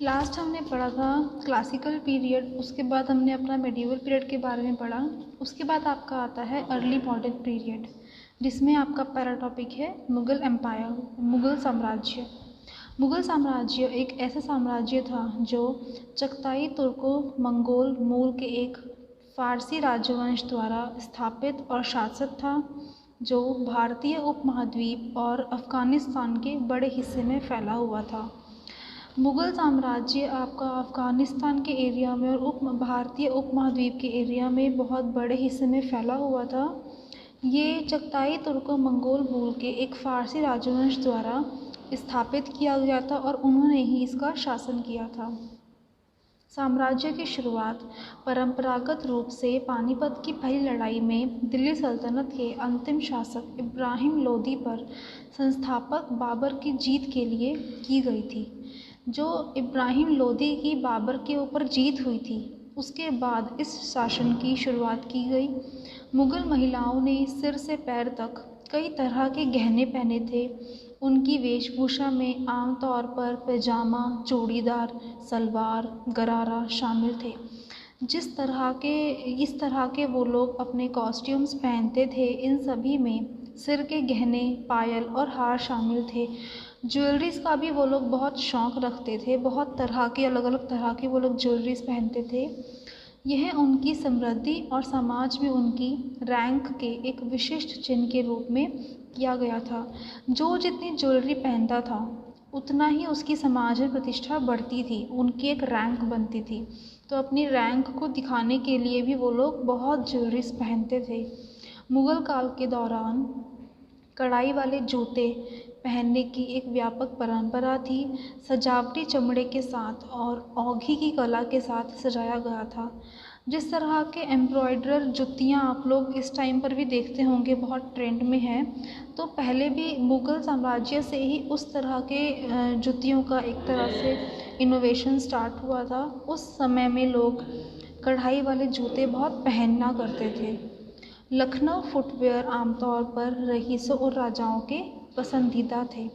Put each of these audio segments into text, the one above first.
Last हमने पढ़ा था क्लासिकल पीरियड, उसके बाद हमने अपना मेडिवल पीरियड के बारे में पढ़ा। उसके बाद आपका आता है अर्ली मॉडर्न पीरियड, जिसमें आपका पहला टॉपिक है मुग़ल एम्पायर, मुग़ल साम्राज्य। मुग़ल साम्राज्य एक ऐसा साम्राज्य था जो चगताई तुर्को मंगोल मूल के एक फ़ारसी राजवंश द्वारा स्थापित और शासित था, जो भारतीय उपमहाद्वीप और अफ़गानिस्तान के बड़े हिस्से में फैला हुआ था। मुग़ल साम्राज्य आपका अफ़गानिस्तान के एरिया में और भारतीय उपमहाद्वीप के एरिया में बहुत बड़े हिस्से में फैला हुआ था। ये चगताई तुर्को मंगोल मूल के एक फ़ारसी राजवंश द्वारा स्थापित किया गया था और उन्होंने ही इसका शासन किया था। साम्राज्य की शुरुआत परंपरागत रूप से पानीपत की पहली लड़ाई में दिल्ली सल्तनत के अंतिम शासक इब्राहिम लोदी पर संस्थापक बाबर की जीत के लिए की गई थी। जो इब्राहिम लोदी की बाबर के ऊपर जीत हुई थी, उसके बाद इस शासन की शुरुआत की गई। मुग़ल महिलाओं ने सिर से पैर तक कई तरह के गहने पहने थे। उनकी वेशभूषा में आमतौर पर पैजामा, चूड़ीदार, सलवार, गरारा शामिल थे। इस तरह के वो लोग अपने कॉस्ट्यूम्स पहनते थे, इन सभी में सिर के गहने, पायल और हार शामिल थे। ज्वेलरीज़ का भी वो लोग बहुत शौक़ रखते थे, बहुत तरह के अलग अलग तरह के वो लोग ज्वेलरीज़ पहनते थे। यह उनकी समृद्धि और समाज में उनकी रैंक के एक विशिष्ट चिन्ह के रूप में किया गया था। जो जितनी ज्वेलरी पहनता था, उतना ही उसकी समाज में प्रतिष्ठा बढ़ती थी, उनकी एक रैंक बनती थी। तो अपनी रैंक को दिखाने के लिए भी वो लोग बहुत ज्वेलरीज़ पहनते थे। मुग़ल काल के दौरान कढ़ाई वाले जूते पहनने की एक व्यापक परंपरा थी। सजावटी चमड़े के साथ और औघी की कला के साथ सजाया गया था। जिस तरह के एम्ब्रॉयडर जुतियाँ आप लोग इस टाइम पर भी देखते होंगे, बहुत ट्रेंड में है, तो पहले भी मुग़ल साम्राज्य से ही उस तरह के जुतियों का एक तरह से इनोवेशन स्टार्ट हुआ था। उस समय में लोग कढ़ाई वाले जूते बहुत पहनना करते थे। लखनऊ फुटवेयर आमतौर पर रईसों और राजाओं के पसंदीदा थे।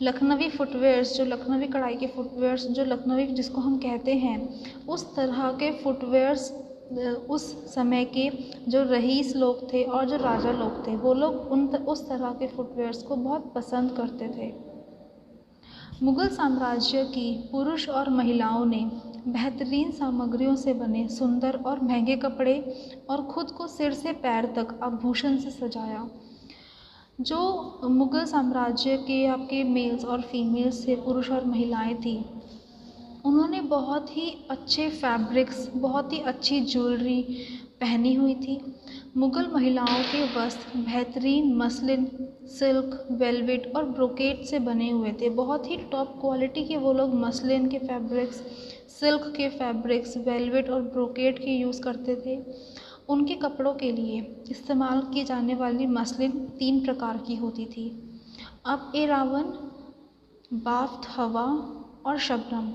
लखनवी फुटवेयर्स, जो लखनवी कढ़ाई के फुटवेयर्स, जो लखनवी जिसको हम कहते हैं, उस तरह के फुटवेयर्स उस समय के जो रईस लोग थे और जो राजा लोग थे, वो लोग उस तरह के फुटवेयर्स को बहुत पसंद करते थे। मुग़ल साम्राज्य की पुरुष और महिलाओं ने बेहतरीन सामग्रियों से बने सुंदर और महंगे कपड़े और ख़ुद को सिर से पैर तक आभूषण से सजाया। जो मुग़ल साम्राज्य के आपके मेल्स और फीमेल्स थे, पुरुष और महिलाएं थी, उन्होंने बहुत ही अच्छे फैब्रिक्स, बहुत ही अच्छी ज्वेलरी पहनी हुई थी। मुग़ल महिलाओं के वस्त्र बेहतरीन मसलिन, सिल्क, वेलवेट और ब्रोकेट से बने हुए थे। बहुत ही टॉप क्वालिटी के वो लोग मसलिन के फैब्रिक्स, सिल्क के फैब्रिक्स, वेलवेट और ब्रोकेट के यूज़ करते थे। उनके कपड़ों के लिए इस्तेमाल की जाने वाली मसलिन 3 प्रकार की होती थी। अब एरावन, बाफ्त हवा और शबनम,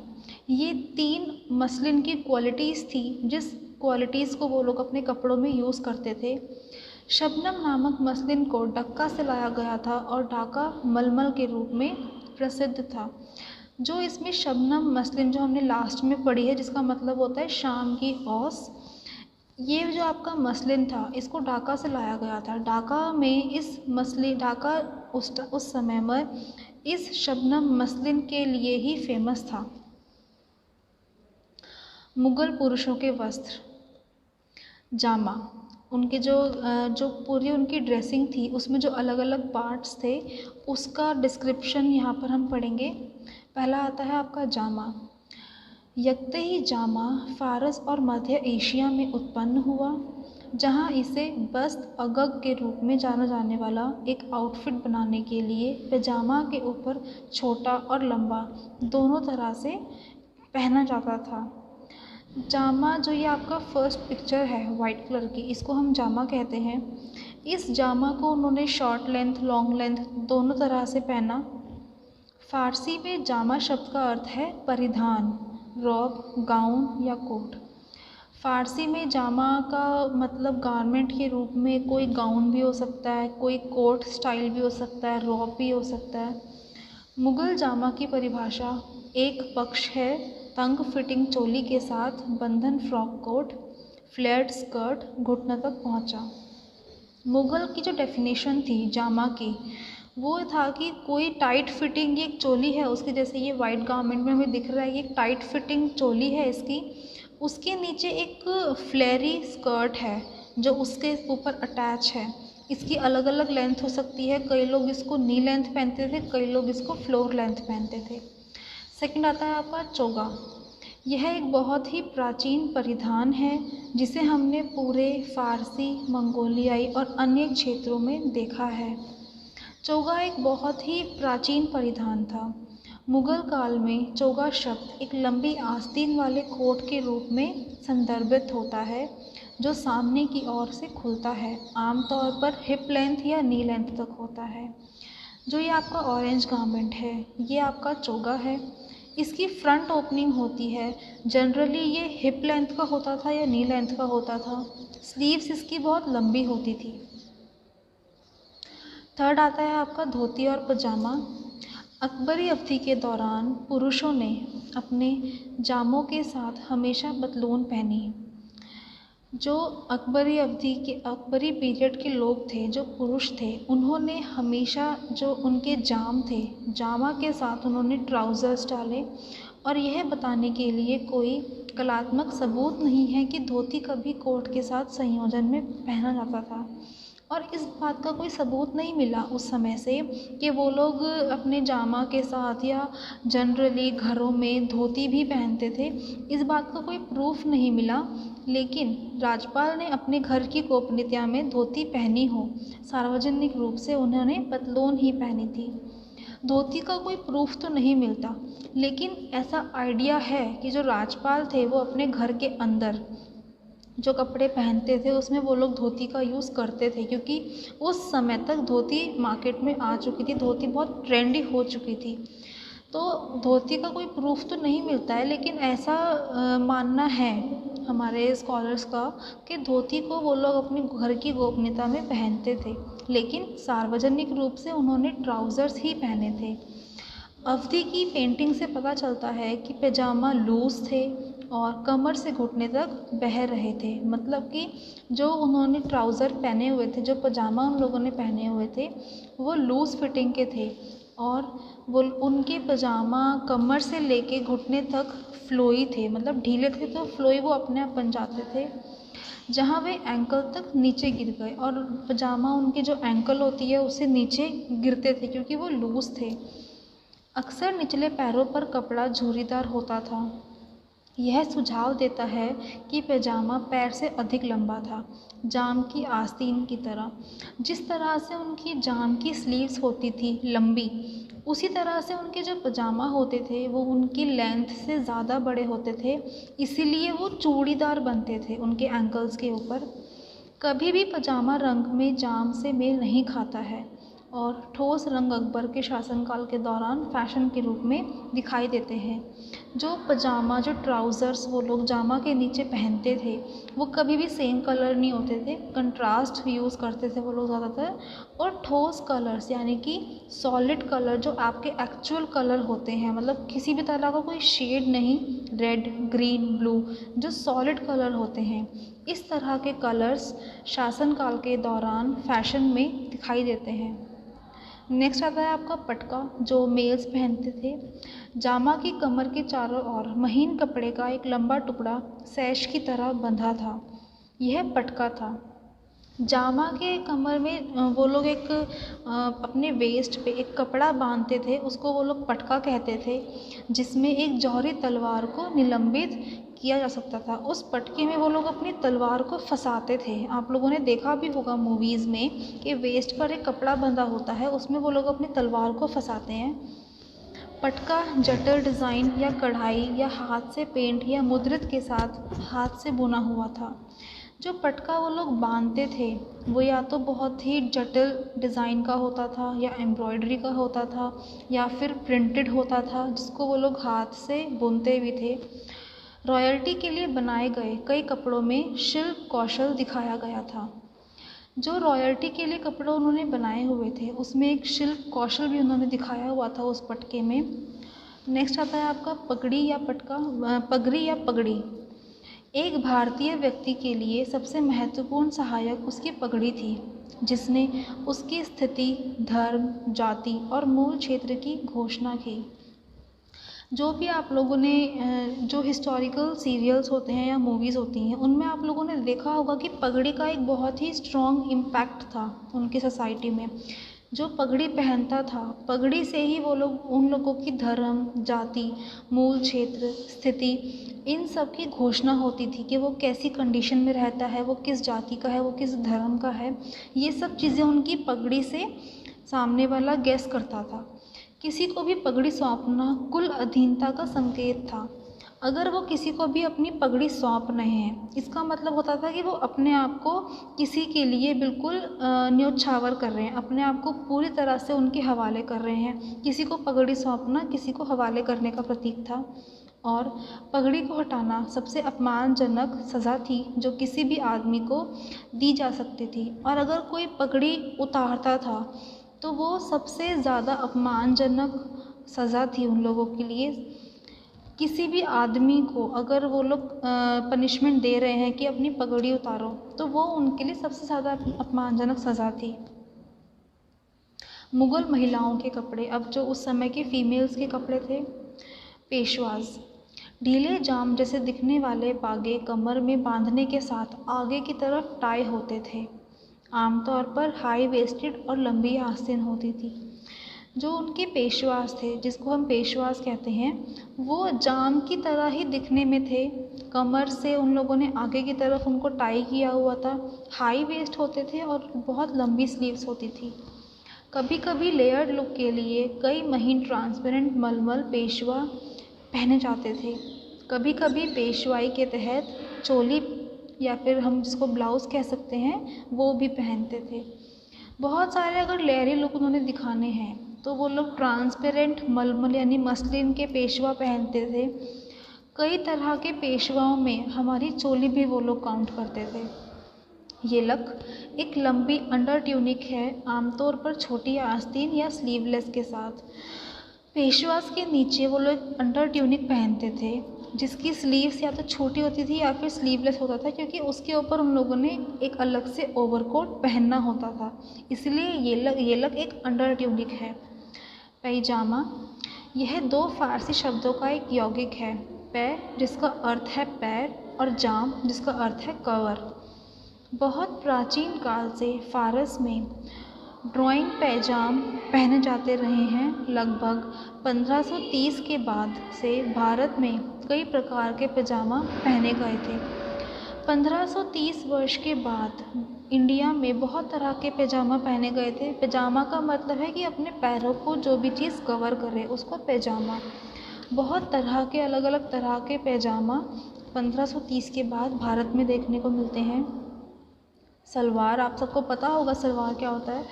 ये 3 मसलिन की क्वालिटीज़ थी, जिस क्वालिटीज़ को वो लोग अपने कपड़ों में यूज़ करते थे। शबनम नामक मसलिन को डक्का से लाया गया था और ढाका मलमल के रूप में प्रसिद्ध था। जो इसमें शबनम मसलिन जो हमने लास्ट में पढ़ी है, जिसका मतलब होता है शाम की औस, ये जो आपका मसलिन था, इसको ढाका से लाया गया था। ढाका में ढाका उस समय में इस शबनम मसलिन के लिए ही फेमस था। मुग़ल पुरुषों के वस्त्र, जामा, उनके जो पूरी उनकी ड्रेसिंग थी, उसमें जो अलग अलग पार्ट्स थे, उसका डिस्क्रिप्शन यहाँ पर हम पढ़ेंगे। पहला आता है आपका जामा। यकतई जामा फ़ारस और मध्य एशिया में उत्पन्न हुआ, जहाँ इसे बस्त अगग के रूप में जाना जाने वाला एक आउटफिट बनाने के लिए पैजामा के ऊपर छोटा और लंबा दोनों तरह से पहना जाता था। जामा, जो ये आपका फर्स्ट पिक्चर है वाइट कलर की, इसको हम जामा कहते हैं। इस जामा को उन्होंने शॉर्ट लेंथ, लॉन्ग लेंथ दोनों तरह से पहना। फ़ारसी में जामा शब्द का अर्थ है परिधान, रौब, गाउन या कोट। फ़ारसी में जामा का मतलब गारमेंट के रूप में कोई गाउन भी हो सकता है, कोई कोट स्टाइल भी हो सकता है, रौब भी हो सकता है। मुग़ल जामा की परिभाषा एक पक्ष है तंग फिटिंग चोली के साथ बंधन फ्रॉक कोट, फ्लेयर्ड स्कर्ट घुटनों तक पहुंचा। मुग़ल की जो डेफिनेशन थी जामा की, वो था कि कोई टाइट फिटिंग, ये एक चोली है उसके जैसे, ये वाइट गारमेंट में हमें दिख रहा है, ये एक टाइट फिटिंग चोली है इसकी, उसके नीचे एक फ्लेयरी स्कर्ट है जो उसके ऊपर अटैच है। इसकी अलग अलग लेंथ हो सकती है, कई लोग इसको नी लेंथ पहनते थे, कई लोग इसको फ्लोर लेंथ पहनते थे। सेकंड आता है आपका चोगा। यह एक बहुत ही प्राचीन परिधान है जिसे हमने पूरे फ़ारसी, मंगोलियाई और अन्य क्षेत्रों में देखा है। चोगा एक बहुत ही प्राचीन परिधान था। मुग़ल काल में चोगा शब्द एक लंबी आस्तीन वाले कोट के रूप में संदर्भित होता है जो सामने की ओर से खुलता है, आमतौर पर हिप लेंथ या नी लेंथ तक होता है। जो ये आपका ऑरेंज गारमेंट है, ये आपका चोगा है। इसकी फ्रंट ओपनिंग होती है, जनरली ये हिप लेंथ का होता था या नी लेंथ का होता था। स्लीव्स इसकी बहुत लंबी होती थी। थर्ड आता है आपका धोती और पजामा। अकबरी अवधि के दौरान पुरुषों ने अपने जामों के साथ हमेशा पतलून पहनी। जो अकबरी पीरियड के लोग थे, जो पुरुष थे, उन्होंने हमेशा जो उनके जाम थे, जामा के साथ उन्होंने ट्राउज़र्स डाले। और यह बताने के लिए कोई कलात्मक सबूत नहीं है कि धोती कभी कोट के साथ संयोजन में पहना जाता था। और इस बात का कोई सबूत नहीं मिला उस समय से कि वो लोग अपने जामा के साथ या जनरली घरों में धोती भी पहनते थे। इस बात का कोई प्रूफ नहीं मिला, लेकिन राजपाल ने अपने घर की गोपनीयता में धोती पहनी हो, सार्वजनिक रूप से उन्होंने पतलून ही पहनी थी। धोती का कोई प्रूफ तो नहीं मिलता, लेकिन ऐसा आइडिया है कि जो राजपाल थे वो अपने घर के अंदर जो कपड़े पहनते थे उसमें वो लोग धोती का यूज़ करते थे, क्योंकि उस समय तक धोती मार्केट में आ चुकी थी, धोती बहुत ट्रेंडी हो चुकी थी। तो धोती का कोई प्रूफ तो नहीं मिलता है, लेकिन ऐसा मानना है हमारे स्कॉलर्स का कि धोती को वो लोग अपने घर की गोपनीयता में पहनते थे, लेकिन सार्वजनिक रूप से उन्होंने ट्राउज़र्स ही पहने थे। अवधि की पेंटिंग से पता चलता है कि पैजामा लूज़ थे और कमर से घुटने तक बह रहे थे। मतलब कि जो उन्होंने ट्राउज़र पहने हुए थे, जो पजामा उन लोगों ने पहने हुए थे, वो लूज़ फिटिंग के थे और वो उनके पजामा कमर से लेके घुटने तक फ्लोई थे। मतलब ढीले थे तो फ्लोई वो अपने आप बन जाते थे, जहाँ वे एंकल तक नीचे गिर गए और पजामा उनकी जो एंकल होती है उससे नीचे गिरते थे क्योंकि वो लूज़ थे। अक्सर निचले पैरों पर कपड़ा झूरीदार होता था। यह सुझाव देता है कि पैजामा पैर से अधिक लंबा था, जाम की आस्तीन की तरह। जिस तरह से उनकी जाम की स्लीव्स होती थी लंबी, उसी तरह से उनके जो पजामा होते थे वो उनकी लेंथ से ज़्यादा बड़े होते थे, इसीलिए वो चूड़ीदार बनते थे उनके एंकल्स के ऊपर। कभी भी पजामा रंग में जाम से मेल नहीं खाता है और ठोस रंग अकबर के शासनकाल के दौरान फैशन के रूप में दिखाई देते हैं। जो पजामा, जो ट्राउज़र्स वो लोग जामा के नीचे पहनते थे, वो कभी भी सेम कलर नहीं होते थे, कंट्रास्ट यूज़ करते थे वो लोग ज़्यादातर। और ठोस कलर्स यानी कि सॉलिड कलर जो आपके एक्चुअल कलर होते हैं, मतलब किसी भी तरह का कोई शेड नहीं, रेड, ग्रीन, ब्लू, जो सॉलिड कलर होते हैं, इस तरह के कलर्स शासनकाल के दौरान फैशन में दिखाई देते हैं। नेक्स्ट आता है आपका पटका, जो मेल्स पहनते थे। जामा की कमर के चारों ओर महीन कपड़े का एक लंबा टुकड़ा सैश की तरह बंधा था, यह पटका था। जामा के कमर में वो लोग एक अपने वेस्ट पे एक कपड़ा बांधते थे, उसको वो लोग पटका कहते थे, जिसमें एक जौहरी तलवार को निलंबित किया जा सकता था। उस पटके में वो लोग अपनी तलवार को फंसाते थे। आप लोगों ने देखा भी होगा मूवीज़ में कि वेस्ट पर एक कपड़ा बंधा होता है, उसमें वो लोग अपनी तलवार को फंसाते हैं। पटका जटिल डिज़ाइन या कढ़ाई या हाथ से पेंट या मुद्रित के साथ हाथ से बुना हुआ था। जो पटका वो लोग बांधते थे वो या तो बहुत ही जटिल डिज़ाइन का होता था या एम्ब्रॉयडरी का होता था या फिर प्रिंटेड होता था, जिसको वो लोग हाथ से बुनते भी थे। रॉयल्टी के लिए बनाए गए कई कपड़ों में शिल्प कौशल दिखाया गया था। जो रॉयल्टी के लिए कपड़े उन्होंने बनाए हुए थे उसमें एक शिल्प कौशल भी उन्होंने दिखाया हुआ था उस पटके में। नेक्स्ट आता है आपका पगड़ी या पटका, पगड़ी या पगड़ी। एक भारतीय व्यक्ति के लिए सबसे महत्वपूर्ण सहायक उसकी पगड़ी थी, जिसने उसकी स्थिति, धर्म, जाति और मूल क्षेत्र की घोषणा की। जो भी आप लोगों ने जो हिस्टोरिकल सीरियल्स होते हैं या मूवीज़ होती हैं, उनमें आप लोगों ने देखा होगा कि पगड़ी का एक बहुत ही स्ट्रॉन्ग इम्पैक्ट था उनकी सोसाइटी में। जो पगड़ी पहनता था, पगड़ी से ही वो लोग, उन लोगों की धर्म, जाति, मूल क्षेत्र, स्थिति, इन सब की घोषणा होती थी कि वो कैसी कंडीशन में रहता है, वो किस जाति का है, वो किस धर्म का है। ये सब चीज़ें उनकी पगड़ी से सामने वाला गेस करता था। किसी को भी पगड़ी सौंपना कुल अधीनता का संकेत था। अगर वो किसी को भी अपनी पगड़ी सौंप रहे हैं, इसका मतलब होता था कि वो अपने आप को किसी के लिए बिल्कुल न्योछावर कर रहे हैं, अपने आप को पूरी तरह से उनके हवाले कर रहे हैं। किसी को पगड़ी सौंपना किसी को हवाले करने का प्रतीक था। और पगड़ी को हटाना सबसे अपमानजनक सज़ा थी जो किसी भी आदमी को दी जा सकती थी। और अगर कोई पगड़ी उतारता था तो वो सबसे ज़्यादा अपमानजनक सज़ा थी उन लोगों के लिए। किसी भी आदमी को अगर वो लोग पनिशमेंट दे रहे हैं कि अपनी पगड़ी उतारो, तो वो उनके लिए सबसे ज़्यादा अपमानजनक सज़ा थी। मुग़ल महिलाओं के कपड़े, अब जो उस समय के फीमेल्स के कपड़े थे, पेशवाज। ढीले जाम जैसे दिखने वाले पागे कमर में बांधने के साथ आगे की तरफ टाई होते थे। आमतौर पर हाई वेस्टेड और लंबी आस्तीन होती थी। जो उनके पेशवास थे, जिसको हम पेशवास कहते हैं, वो जाम की तरह ही दिखने में थे। कमर से उन लोगों ने आगे की तरफ उनको टाई किया हुआ था, हाई वेस्ट होते थे और बहुत लंबी स्लीव्स होती थी। कभी कभी लेयर्ड लुक के लिए कई महीन ट्रांसपेरेंट मलमल पेशवा पहने जाते थे। कभी कभी पेशवाई के तहत चोली या फिर हम जिसको ब्लाउज़ कह सकते हैं, वो भी पहनते थे। बहुत सारे अगर लेयरी लुक उन्होंने दिखाने हैं तो वो लोग ट्रांसपेरेंट मलमल यानी मसलिन के पेशवा पहनते थे। कई तरह के पेशवाओं में हमारी चोली भी वो लोग काउंट करते थे। ये लक एक लंबी अंडर ट्यूनिक है, आमतौर पर छोटी आस्तीन या स्लीवलेस के साथ। पेशवास के नीचे वो लोग अंडर ट्यूनिक पहनते थे, जिसकी स्लीव्स या तो छोटी होती थी या फिर स्लीवलेस होता था, क्योंकि उसके ऊपर उन लोगों ने एक अलग से ओवरकोट पहनना होता था। इसलिए ये लग एक अंडर ट्यूनिक है। पैजामा, यह दो फारसी शब्दों का एक यौगिक है। पै जिसका अर्थ है पैर और जाम जिसका अर्थ है कवर। बहुत प्राचीन काल से फारस में ड्राइंग पैजाम पहने जाते रहे हैं। लगभग 1530 के बाद से भारत में कई प्रकार के पैजामा पहने गए थे। 1530 वर्ष के बाद इंडिया में बहुत तरह के पैजामा पहने गए थे। पैजामा का मतलब है कि अपने पैरों को जो भी चीज़ कवर करे उसको पैजामा। बहुत तरह के अलग अलग तरह के पैजामा 1530 के बाद भारत में देखने को मिलते हैं। सलवार, आप सबको पता होगा सलवार क्या होता है।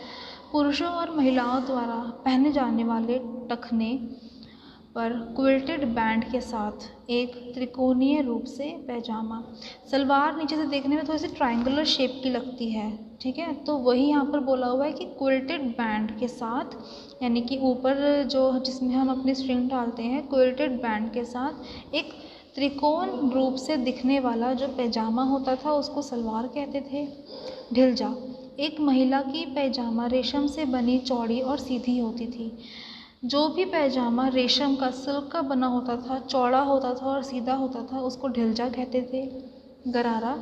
पुरुषों और महिलाओं द्वारा पहने जाने वाले टखने पर क्विल्टेड बैंड के साथ एक त्रिकोणीय रूप से पैजामा। सलवार नीचे से देखने में थोड़ी सी ट्रायंगुलर शेप की लगती है, ठीक है, तो वही यहाँ पर बोला हुआ है कि क्विल्टेड बैंड के साथ, यानी कि ऊपर जो जिसमें हम अपनी स्ट्रिंग डालते हैं, क्विल्टेड बैंड के साथ एक त्रिकोण रूप से दिखने वाला जो पैजामा होता था उसको सलवार कहते थे। ढिलजा, एक महिला की पैजामा रेशम से बनी चौड़ी और सीधी होती थी। जो भी पैजामा रेशम का, सिल्क का बना होता था, चौड़ा होता था और सीधा होता था, उसको ढिलजा कहते थे। गरारा,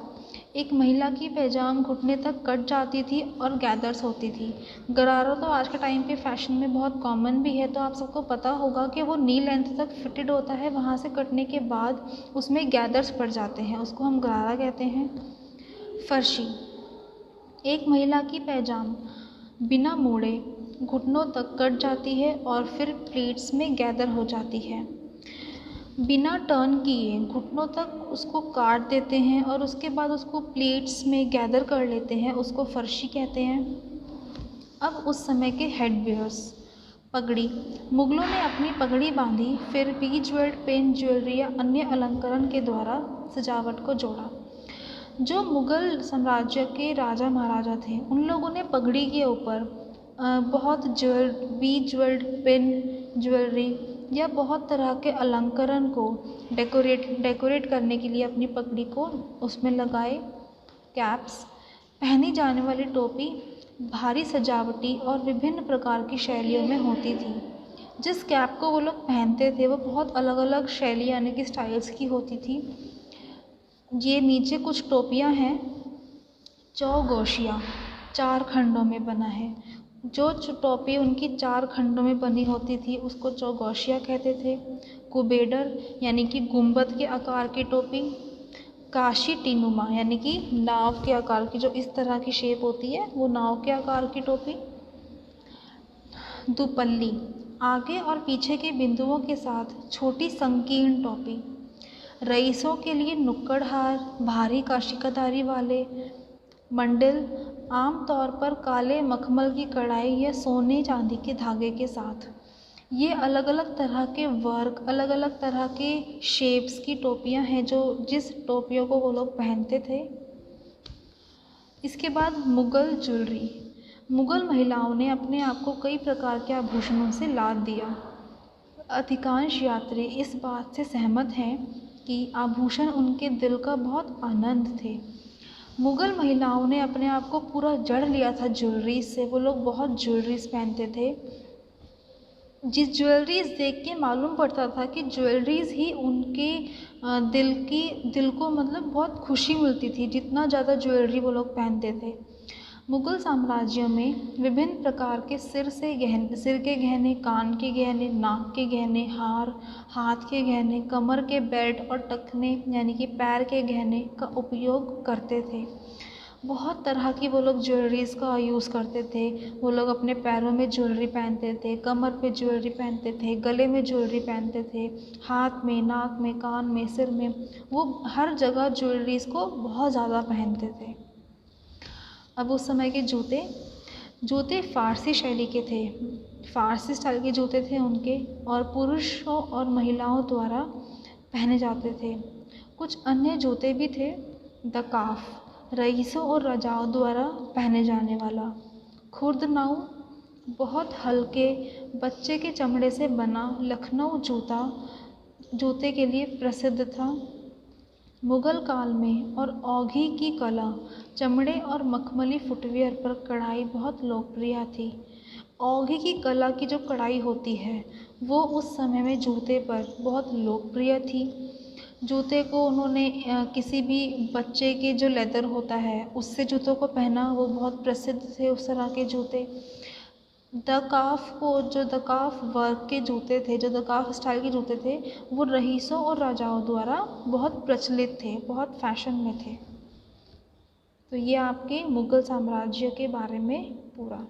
एक महिला की पैजाम घुटने तक कट जाती थी और गैदर्स होती थी। गरारा तो आज के टाइम पे फैशन में बहुत कॉमन भी है, तो आप सबको पता होगा कि वो नी लेंथ तक फिटेड होता है, वहाँ से कटने के बाद उसमें गैदर्स पड़ जाते हैं, उसको हम गरारा कहते हैं। फर्शी, एक महिला की पैजाम बिना मोड़े घुटनों तक कट जाती है और फिर प्लीट्स में गैदर हो जाती है। बिना टर्न किए घुटनों तक उसको काट देते हैं और उसके बाद उसको प्लीट्स में गैदर कर लेते हैं, उसको फर्शी कहते हैं। अब उस समय के हेडवियर्स, पगड़ी। मुग़लों ने अपनी पगड़ी बांधी, फिर बीज-वेल्ड पेन ज्वेलरी या अन्य अलंकरण के द्वारा सजावट को जोड़ा। जो मुग़ल साम्राज्य के राजा महाराजा थे, उन लोगों ने पगड़ी के ऊपर बहुत बीज ज्वेल्ड पेन ज्वेलरी या बहुत तरह के अलंकरण को डेकोरेट करने के लिए अपनी पगड़ी को उसमें लगाए। कैप्स, पहनी जाने वाली टोपी भारी सजावटी और विभिन्न प्रकार की शैलियों में होती थी। जिस कैप को वो लोग पहनते थे वो बहुत अलग अलग शैली यानी कि स्टाइल्स की होती थी। ये नीचे कुछ टोपियाँ हैं। चौगोशिया 4 खंडों में बना है। जो टोपी उनकी 4 खंडों में बनी होती थी उसको चौगोशिया कहते थे। कुबेडर यानी कि गुंबद के आकार की टोपी। काशी टीनुमा यानी कि नाव के आकार की, जो इस तरह की शेप होती है वो नाव के आकार की टोपी। दुपल्ली, आगे और पीछे के बिंदुओं के साथ छोटी संकीर्ण टोपी। रईसों के लिए नुक्कड़ हार, भारी काशिकाधारी वाले। मंडिल, आमतौर पर काले मखमल की कढ़ाई या सोने चांदी के धागे के साथ। ये अलग अलग तरह के वर्क, अलग अलग तरह के शेप्स की टोपियां हैं जो जिस टोपियों को वो लोग पहनते थे। इसके बाद मुग़ल ज्वेलरी। मुग़ल महिलाओं ने अपने आप को कई प्रकार के आभूषणों से लाद दिया। अधिकांश यात्री इस बात से सहमत हैं कि आभूषण उनके दिल का बहुत आनंद थे। मुग़ल महिलाओं ने अपने आप को पूरा जड़ लिया था ज्वेलरी से। वो लोग बहुत ज्वेलरीज पहनते थे। जिस ज्वेलरीज देख के मालूम पड़ता था कि ज्वेलरीज ही उनके दिल को मतलब बहुत खुशी मिलती थी, जितना ज़्यादा ज्वेलरी वो लोग पहनते थे। मुग़ल साम्राज्य में विभिन्न प्रकार के सिर के गहने, कान के गहने, नाक के गहने, हार, हाथ के गहने, कमर के बेल्ट और टखने यानी कि पैर के गहने का उपयोग करते थे। बहुत तरह की वो लोग ज्वेलरीज़ का यूज़ करते थे। वो लोग अपने पैरों में ज्वेलरी पहनते थे, कमर पे ज्वेलरी पहनते थे, गले में ज्वेलरी पहनते थे, हाथ में, नाक में, कान में, सिर में, वो हर जगह ज्वेलरीज़ को बहुत ज़्यादा पहनते थे। अब उस समय के जूते फ़ारसी शैली के थे। फ़ारसी स्टाइल के जूते थे उनके, और पुरुषों और महिलाओं द्वारा पहने जाते थे। कुछ अन्य जूते भी थे। दकाफ, रईसों और राजाओं द्वारा पहने जाने वाला। खुर्दनाऊ, बहुत हल्के बच्चे के चमड़े से बना लखनऊ जूते के लिए प्रसिद्ध था। मुग़ल काल में और औघी की कला, चमड़े और मखमली फुटवियर पर कढ़ाई बहुत लोकप्रिय थी। औघी की कला की जो कढ़ाई होती है वो उस समय में जूते पर बहुत लोकप्रिय थी। जूते को उन्होंने किसी भी बच्चे के जो लेदर होता है उससे जूतों को पहना, वो बहुत प्रसिद्ध थे उस तरह के जूते। दकाफ वर्क के जूते थे, जो दकाफ स्टाइल के जूते थे, वो रईसों और राजाओं द्वारा बहुत प्रचलित थे, बहुत फैशन में थे। तो ये आपके मुग़ल साम्राज्य के बारे में पूरा।